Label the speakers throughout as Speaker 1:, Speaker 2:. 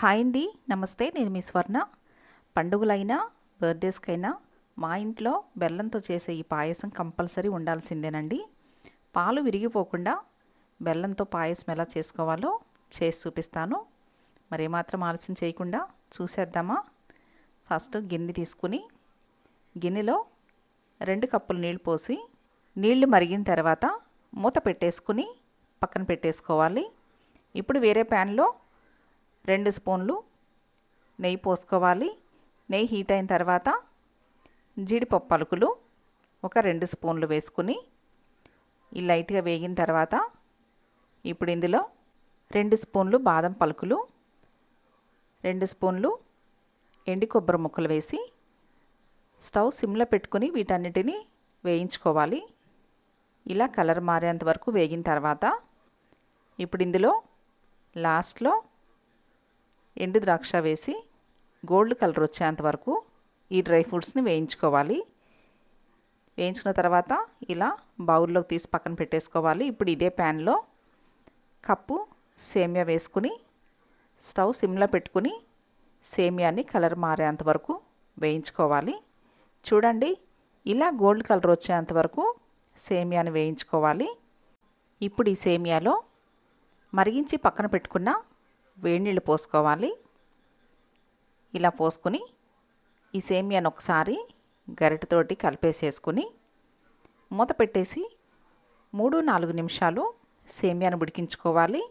Speaker 1: Hi అండి, నమస్తే. నేను మీ స్వర్ణ. పండుగలైనా బర్త్డేస్కైనా మా ఇంట్లో బెల్లంతో చేసే ఈ పాయసం కంపల్సరీ ఉండాల్సిందేనండి. పాలు విరిగిపోకుండా బెల్లంతో పాయసం ఎలా చేసుకోవాలో చేసి చూపిస్తాను. మరి ఏమాత్రం ఆలస్యం చేయకుండా చూసేద్దామా? ఫస్ట్ గిన్నె తీసుకుని గిన్నెలో 2 కప్పులు నీళ్ళు పోసి నీళ్లు మరిగిన తర్వాత మూత పెట్టేసుకుని పక్కన పెట్టేసుకోవాలి. ఇప్పుడు వేరే ప్యాన్లో 2 స్పూన్లు నెయ్యి పోసుకోవాలి. నెయ్యి హీట్ అయిన తర్వాత జీడిపప్పు పలుకులు ఒక 2 స్పూన్లు వేసుకుని ఈ లైట్గా వేగిన తర్వాత ఇప్పుడు ఇందులో 2 స్పూన్లు బాదం పలుకులు, 2 స్పూన్లు ఎండి కొబ్బరి ముక్కలు వేసి స్టవ్ సిమ్లో పెట్టుకుని వీటన్నిటిని వేయించుకోవాలి. ఇలా కలర్ మారేంత వరకు వేగిన తర్వాత ఇప్పుడు ఇందులో లాస్ట్లో ఎండు ద్రాక్ష వేసి గోల్డ్ కలర్ వచ్చేంత వరకు ఈ డ్రై ఫ్రూట్స్ని వేయించుకోవాలి. వేయించుకున్న తర్వాత ఇలా బౌల్లోకి తీసి పక్కన పెట్టేసుకోవాలి. ఇప్పుడు ఇదే ప్యాన్లో కప్పు సేమియా వేసుకుని స్టవ్ సిమ్లో పెట్టుకుని సేమియాని కలర్ మారేంత వరకు వేయించుకోవాలి. చూడండి, ఇలా గోల్డ్ కలర్ వచ్చేంత వరకు సేమియాని వేయించుకోవాలి. ఇప్పుడు ఈ సేమియాలో మరిగించి పక్కన పెట్టుకున్న వేడి నీళ్ళు పోసుకోవాలి. ఇలా పోసుకుని ఈ సేమియాను ఒకసారి గరిటెతోటి కలిపేసేసుకుని మూత పెట్టేసి 3-4 నిమిషాలు సేమియాను ఉడికించుకోవాలి.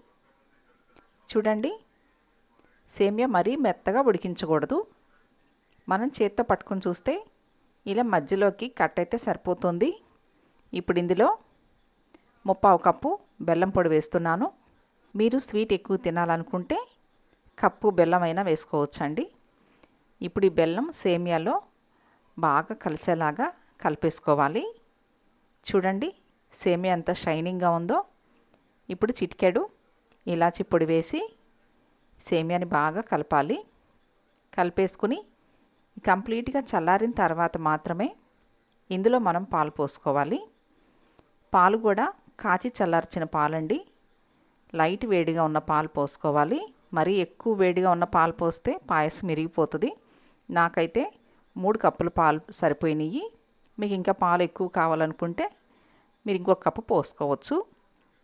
Speaker 1: చూడండి, సేమియా మరీ మెత్తగా ఉడికించకూడదు. మనం చేత్తో పట్టుకుని చూస్తే ఇలా మధ్యలోకి కట్ అయితే సరిపోతుంది. ఇప్పుడు ఇందులో 1/4 కప్పు బెల్లం పొడి వేస్తున్నాను. మీరు స్వీట్ ఎక్కువ తినాలనుకుంటే కప్పు బెల్లం అయినా వేసుకోవచ్చండి. ఇప్పుడు ఈ బెల్లం సేమియాలో బాగా కలిసేలాగా కలిపేసుకోవాలి. చూడండి, సేమియా ఎంత షైనింగ్గా ఉందో. ఇప్పుడు చిటికెడు ఇలాచి పొడి వేసి సేమియాని బాగా కలపాలి. కలిపేసుకుని కంప్లీట్గా చల్లారిన తర్వాత మాత్రమే ఇందులో మనం పాలు పోసుకోవాలి. పాలు కూడా కాచి చల్లార్చిన పాలండి. లైట్ వేడిగా ఉన్న పాలు పోసుకోవాలి. మరీ ఎక్కువ వేడిగా ఉన్న పాలు పోస్తే పాయసం విరిగిపోతుంది. నాకైతే 3 కప్పుల పాలు సరిపోయినాయి. మీకు ఇంకా పాలు ఎక్కువ కావాలనుకుంటే మీరు ఇంకొక కప్పు పోసుకోవచ్చు.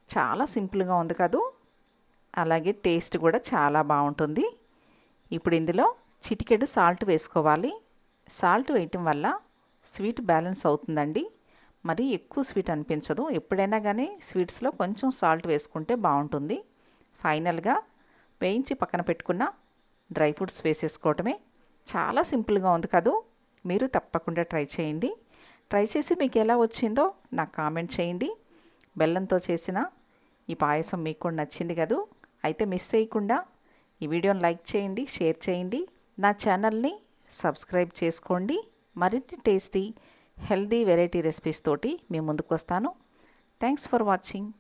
Speaker 1: చాలా సింపుల్గా ఉంది కదూ. అలాగే టేస్ట్ కూడా చాలా బాగుంటుంది. ఇప్పుడు ఇందులో చిటికెడు సాల్ట్ వేసుకోవాలి. సాల్ట్ వేయటం వల్ల స్వీట్ బ్యాలెన్స్ అవుతుందండి. మరి ఎక్కువ స్వీట్ అనిపించదు. ఎప్పుడైనా కానీ స్వీట్స్లో కొంచెం సాల్ట్ వేసుకుంటే బాగుంటుంది. ఫైనల్గా వేయించి పక్కన పెట్టుకున్న డ్రై ఫ్రూట్స్ వేసేసుకోవటమే. చాలా సింపుల్గా ఉంది కదూ. మీరు తప్పకుండా ట్రై చేయండి. ట్రై చేసి మీకు ఎలా వచ్చిందో నాకు కామెంట్ చేయండి. బెల్లంతో చేసిన ఈ పాయసం మీకు కూడా నచ్చింది కదూ. అయితే మిస్ చేయకుండా ఈ వీడియోని లైక్ చేయండి, షేర్ చేయండి. నా ఛానల్ని సబ్స్క్రైబ్ చేసుకోండి. మరిన్ని టేస్టీ హెల్దీ వెరైటీ రెసిపీస్ తోటి మీ ముందుకు వస్తాను. Thanks for watching.